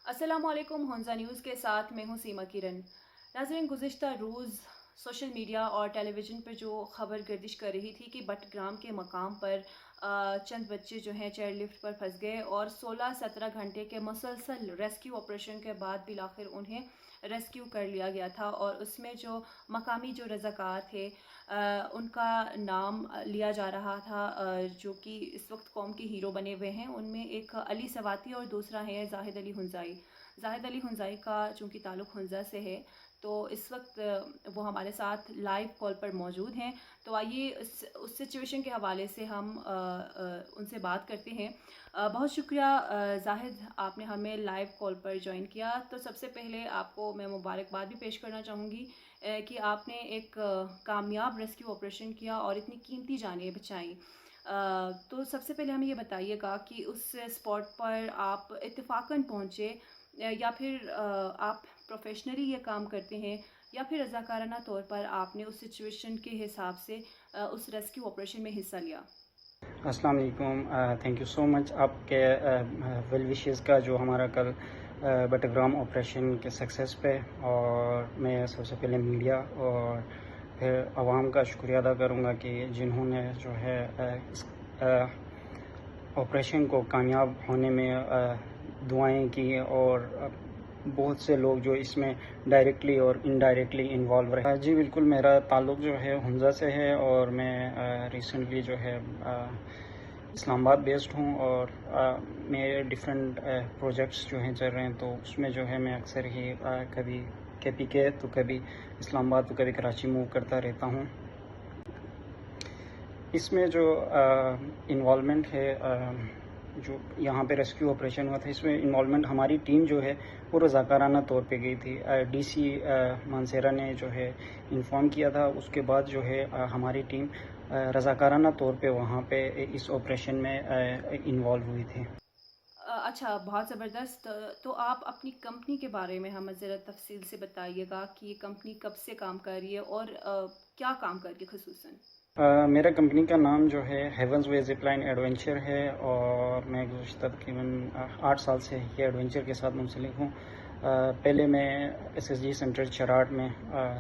अस्सलाम वालेकुम। हंजा न्यूज़ के साथ मैं हूं सीमा किरण। नाज़रीन, गुज़िश्ता रोज़ सोशल मीडिया और टेलीविज़न पर जो खबर गर्दिश कर रही थी कि बटग्राम के मकाम पर चंद बच्चे जो हैं चेयर लिफ्ट पर फंस गए और 16-17 घंटे के मुसलसल रेस्क्यू ऑपरेशन के बाद बिल आखिर उन्हें रेस्क्यू कर लिया गया था। और उसमें जो मकामी जो रज़ाकार थे उनका नाम लिया जा रहा था, जो कि इस वक्त कौम के हीरो बने हुए हैं। उनमें एक अली सवाती और दूसरा है जाहिद अली हुंजाई। जाहिद अली हुंजाई का चूँकि ताल्लुक़ हुंजा से है, तो इस वक्त वो हमारे साथ लाइव कॉल पर मौजूद हैं। तो आइए उस सिचुएशन के हवाले से हम उनसे बात करते हैं। बहुत शुक्रिया जाहिद, आपने हमें लाइव कॉल पर ज्वाइन किया। तो सबसे पहले आपको मैं मुबारकबाद भी पेश करना चाहूँगी कि आपने एक कामयाब रेस्क्यू ऑपरेशन किया और इतनी कीमती जानें बचाई। तो सबसे पहले हमें ये बताइएगा कि उस स्पॉट पर आप इत्तेफाकन पहुँचे या फिर आप प्रोफेशनली ये काम करते हैं या फिर रज़ाकाराना तौर पर आपने उस सिचुएशन के हिसाब से उस रेस्क्यू ऑपरेशन में हिस्सा लिया। अस्सलाम वालेकुम। थैंक यू सो मच आपके वेल विशेस का जो हमारा कल बटग्राम ऑपरेशन के सक्सेस पे, और मैं सबसे पहले मीडिया और फिर आवाम का शुक्रिया अदा करूँगा कि जिन्होंने जो है इस ऑपरेशन को कामयाब होने में दुआएं की, और बहुत से लोग जो इसमें डायरेक्टली और इनडायरेक्टली इन्वॉल्व रहे। जी बिल्कुल, मेरा ताल्लुक़ जो है हुंजा से है और मैं रिसेंटली जो है इस्लामाबाद बेस्ड हूँ, और मेरे डिफरेंट प्रोजेक्ट्स जो हैं चल रहे हैं, तो उसमें जो है मैं अक्सर ही कभी KPK तो कभी इस्लामाबाद तो कभी कराची मूव करता रहता हूँ। इसमें जो इन्वॉल्वमेंट है, जो यहाँ पे रेस्क्यू ऑपरेशन हुआ था, इसमें इन्वॉल्वमेंट हमारी टीम जो है वो रज़ाकाराना तौर पे गई थी। DC मानसेरा ने जो है इन्फॉर्म किया था, उसके बाद जो है हमारी टीम रज़ाकाराना तौर पे वहाँ पे इस ऑपरेशन में इन्वॉल्व हुई थी। अच्छा, बहुत ज़बरदस्त। तो आप अपनी कंपनी के बारे में हमें ज़रा तफसील से बताइएगा कि ये कंपनी कब से काम कर रही है और क्या काम कर रही है खसूसन। मेरा कंपनी का नाम जो है हेवंस वे ज़िपलाइन एडवेंचर है, और मैं गुज़श्ता तकरीबन 8 साल से ये एडवेंचर के साथ मुंसलिक हूँ। पहले मैं SSG सेंटर चराट में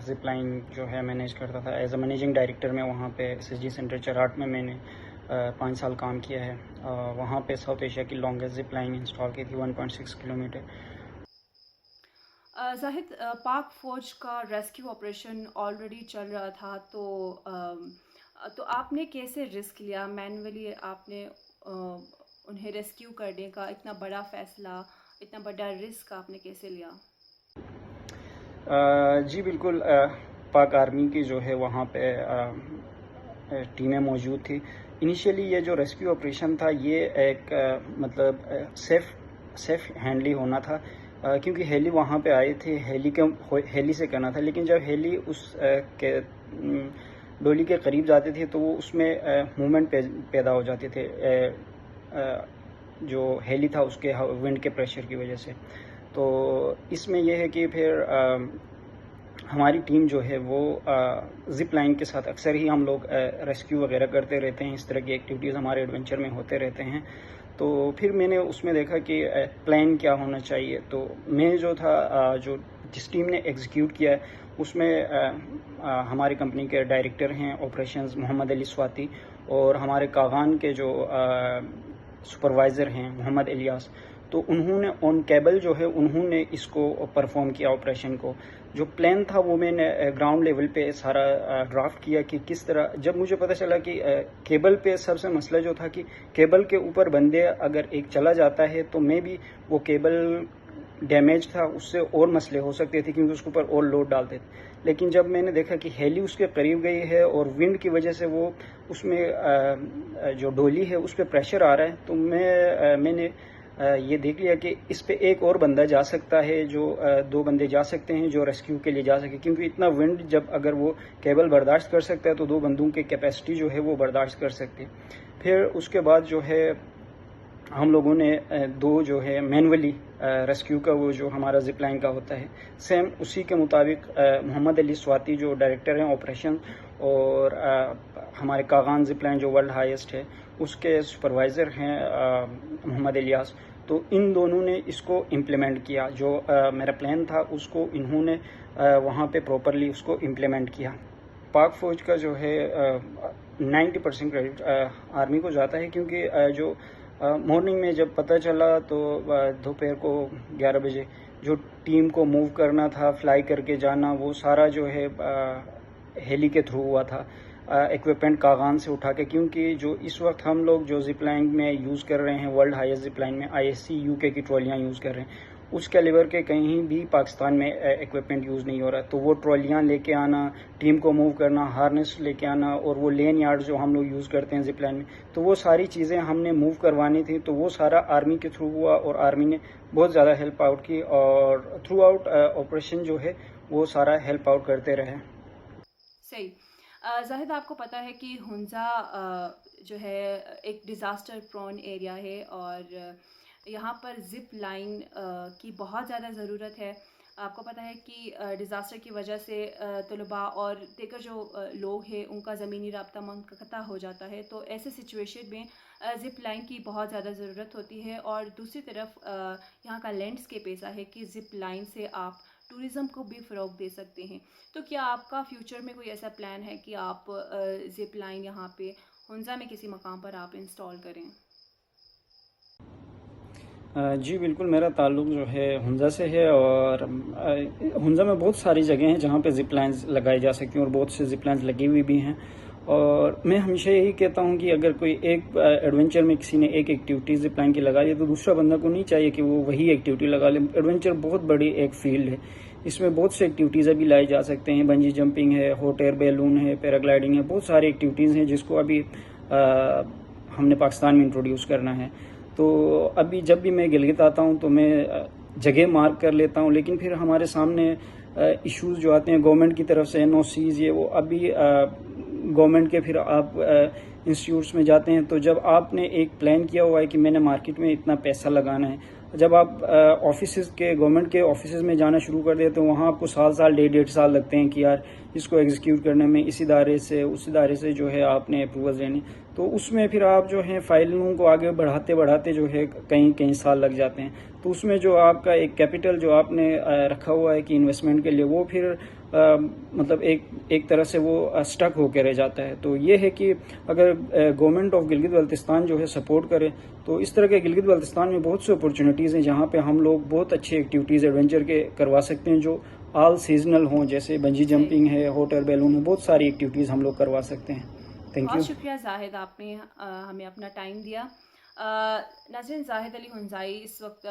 ज़िपलाइन जो है मैनेज करता था। एज अ मैनेजिंग डायरेक्टर में वहाँ पे SSG सेंटर चराट में मैंने 5 साल काम किया है। वहाँ पे साउथ एशिया की लॉन्गेस्ट ज़िपलाइन इंस्टॉल की थी, 1.6 किलोमीटर। जाहिद, पाक फ़ौज का रेस्क्यू ऑपरेशन ऑलरेडी चल रहा था, तो आपने कैसे रिस्क लिया? मैन्युअली आपने उन्हें रेस्क्यू करने का इतना बड़ा फ़ैसला, इतना बड़ा रिस्क आपने कैसे लिया? जी बिल्कुल, पाक आर्मी की जो है वहाँ पे टीमें मौजूद थी। इनिशियली ये जो रेस्क्यू ऑपरेशन था ये एक मतलब सेफ हैंडली होना था, क्योंकि हेली वहाँ पे आए थे, हेली से करना था। लेकिन जब हेली उस डोली के करीब जाते थे तो वो उसमें मूवमेंट पैदा हो जाते थे, जो हेली था उसके विंड के प्रेशर की वजह से। तो इसमें यह है कि फिर हमारी टीम जो है वो जिप लाइन के साथ अक्सर ही हम लोग रेस्क्यू वगैरह करते रहते हैं। इस तरह की एक्टिविटीज़ हमारे एडवेंचर में होते रहते हैं। तो फिर मैंने उसमें देखा कि प्लान क्या होना चाहिए। तो मैं जो था जो जिस टीम ने एग्जीक्यूट किया है उसमें हमारी कंपनी के डायरेक्टर हैं ऑपरेशंस मोहम्मद अली स्वाति, और हमारे कागान के जो सुपरवाइज़र हैं मोहम्मद इलियास। तो उन्होंने ऑन केबल जो है उन्होंने इसको परफॉर्म किया ऑपरेशन को। जो प्लान था वो मैंने ग्राउंड लेवल पे सारा ड्राफ्ट किया कि किस तरह। जब मुझे पता चला कि केबल पे सबसे मसला जो था कि केबल के ऊपर बंदे अगर एक चला जाता है तो मे भी वो केबल डैमेज था, उससे और मसले हो सकते थे क्योंकि उसके ऊपर और लोड डालते थे। लेकिन जब मैंने देखा कि हेली उसके करीब गई है और विंड की वजह से वो उसमें जो डोली है उस पर प्रेशर आ रहा है, तो मैंने ये देख लिया कि इस पे एक और बंदा जा सकता है, जो 2 बंदे जा सकते हैं जो रेस्क्यू के लिए जा सके। क्योंकि इतना विंड जब अगर वो केबल बर्दाश्त कर सकता है तो 2 बंदों की कैपेसिटी जो है वो बर्दाश्त कर सकते। फिर उसके बाद जो है हम लोगों ने 2 जो है मैनुअली रेस्क्यू का वो जो हमारा जिप लाइन का होता है सेम उसी के मुताबिक मोहम्मद अली स्वाति जो डायरेक्टर हैं ऑपरेशन, और हमारे कागान जिप लाइन जो वर्ल्ड हाईएस्ट है उसके सुपरवाइज़र हैं मोहम्मद इलियास। تو ان دونوں نے اس کو امپلیمنٹ کیا. جو میرا پلان تھا اس کو انہوں نے وہاں پہ پراپرلی اس کو امپلیمنٹ کیا. پاک فوج کا جو ہے 90% کریڈٹ آرمی کو جاتا ہے، کیونکہ جو مارننگ میں جب پتہ چلا تو دوپہر کو 11 بجے جو ٹیم کو موو کرنا تھا، فلائی کر کے جانا، وہ سارا جو ہے ہیلی کے تھرو ہوا تھا، ایکوپمنٹ کاغان سے اٹھا کے. کیونکہ جو اس وقت ہم لوگ جو زپ لائن میں یوز کر رہے ہیں، ورلڈ ہائیسٹ زپ لائن میں ISC UK کی ٹرالیاں یوز کر رہے ہیں، اس کیلیبر کے کہیں بھی پاکستان میں ایکوپمنٹ یوز نہیں ہو رہا. تو وہ ٹرالیاں لے کے آنا، ٹیم کو موو کرنا، ہارنس لے کے آنا، اور وہ لین یارڈ جو ہم لوگ یوز کرتے ہیں زپ لائن میں، تو وہ ساری چیزیں ہم نے موو کروانی تھی. تو وہ سارا آرمی کے تھرو ہوا، اور آرمی نے بہت زیادہ ہیلپ آؤٹ کی، اور تھرو آؤٹ آپریشن جو ہے وہ سارا ہیلپ آؤٹ کرتے رہے. صحیح. زاہد، آپ کو پتہ ہے کہ ہنزا جو ہے ایک ڈیزاسٹر پرون ایریا ہے، اور یہاں پر زپ لائن کی بہت زیادہ ضرورت ہے. آپ کو پتہ ہے کہ ڈیزاسٹر کی وجہ سے طلباء اور دیگر جو لوگ ہیں ان کا زمینی رابطہ منقطع ہو جاتا ہے. تو ایسے سچویشن میں زپ لائن کی بہت زیادہ ضرورت ہوتی ہے. اور دوسری طرف یہاں کا لینڈسکیپ ایسا ہے کہ زپ لائن سے آپ ٹورزم کو بھی فروغ دے سکتے ہیں. تو کیا آپ کا فیوچر میں کوئی ایسا پلان ہے کہ آپ زپ لائن یہاں پہ ہنزا میں کسی مقام پر آپ انسٹال کریں؟ جی بالکل، میرا تعلق جو ہے ہنزا سے ہے، اور ہنزا میں بہت ساری جگہیں ہیں جہاں پہ زپ لائنز لگائی جا سکتی ہیں، اور بہت سے زپ لائنز لگی ہوئی بھی ہیں. اور میں ہمیشہ یہی کہتا ہوں کہ اگر کوئی ایک ایڈونچر میں کسی نے ایک ایکٹیویٹی زپ لائن کی لگا لی، تو دوسرا بندہ کو نہیں چاہیے کہ وہ وہی ایکٹیویٹی لگا لے. ایڈونچر بہت بڑی ایک فیلڈ ہے، اس میں بہت سے ایکٹیویٹیز ابھی لائی جا سکتے ہیں. بنجی جمپنگ ہے، ہاٹ ایئر بیلون ہے، پیراگلائڈنگ ہے، بہت ساری ایکٹیویٹیز ہیں جس کو ابھی ہم نے پاکستان میں انٹروڈیوس کرنا ہے. تو ابھی جب بھی میں گلگت آتا ہوں تو میں جگہ مارک کر لیتا ہوں، لیکن پھر ہمارے سامنے ایشوز جو آتے ہیں گورنمنٹ کی طرف سے، NOCs، یہ وہ ابھی گورنمنٹ کے، پھر آپ انسٹیٹیوٹس میں جاتے ہیں. تو جب آپ نے ایک پلان کیا ہوا ہے کہ میں نے مارکیٹ میں اتنا پیسہ لگانا ہے، جب آپ آفیسز کے، گورنمنٹ کے آفیسز میں جانا شروع کر دیتے ہیں، وہاں آپ کو سال 1.5 سال لگتے ہیں کہ یار اس کو ایگزیکیوٹ کرنے میں اس ادارے سے جو ہے آپ نے اپروولز لینے. تو اس میں پھر آپ جو ہے فائلوں کو آگے بڑھاتے جو ہے کئی سال لگ جاتے ہیں. تو اس میں جو آپ کا ایک کیپٹل جو آپ نے رکھا ہوا ہے کہ انویسٹمنٹ کے لیے، وہ پھر مطلب ایک طرح سے وہ اسٹک ہو کے رہ جاتا ہے. تو یہ ہے کہ اگر گورنمنٹ آف گلگت بلتستان جو ہے سپورٹ کرے، تو اس طرح کے گلگت بلتستان میں بہت سے اپرچونیٹیز ہیں جہاں پہ ہم لوگ بہت اچھی ایکٹیویٹیز ایڈونچر کے کروا سکتے ہیں، جو آل سیزنل ہوں، جیسے بنجی جمپنگ ہے، ہاٹ ایئر بیلون ہے، بہت ساری ایکٹیویٹیز ہم لوگ کروا سکتے ہیں. Thank you. بہت شکریہ زاہد، آپ نے ہمیں اپنا ٹائم دیا. ناظرین، زاہد علی ہنزائی اس وقت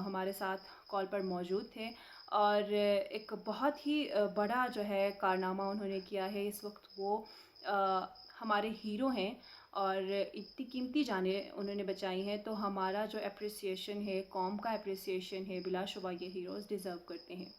ہمارے ساتھ کال پر موجود تھے، اور ایک بہت ہی بڑا جو ہے کارنامہ انہوں نے کیا ہے. اس وقت وہ ہمارے ہیرو ہیں، اور اتنی قیمتی جانیں انہوں نے بچائی ہیں. تو ہمارا جو اپریسیشن ہے، قوم کا اپریسیشن ہے، بلا شبہ یہ ہیروز ڈیزرو کرتے ہیں.